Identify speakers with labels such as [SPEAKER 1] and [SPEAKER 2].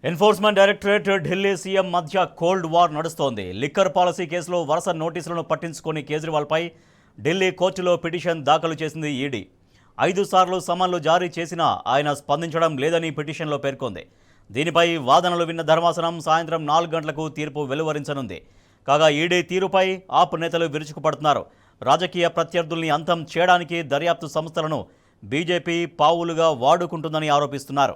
[SPEAKER 1] Enforcement directorate Delhi CM మధ్య cold war నడుస్తోంది. Liquor policy కేసులో వరుస నోటీసులను పట్టించుకొని కేజ్రీవాల్పై ఢిల్లీ కోర్టులో పిటిషన్ దాఖలు చేసింది ఈడీ. 5 సార్లు సమన్లు జారీ చేసినా ఆయన స్పందించడం లేదని పిటిషన్లో పేర్కొంది. దీనిపై వాదనలు విన్న ధర్మాసనం సాయంత్రం 4 గంటలకు తీర్పు వెలువరించనుంది. కాగా ఈడీ తీరుపై ఆప్ నేతలు విరుచుకుపడుతున్నారు. రాజకీయ ప్రత్యర్థుల్ని అంతం చేయడానికి దర్యాప్తు సంస్థలను బీజేపీ పావులుగా వాడుకుంటుందని ఆరోపిస్తున్నారు.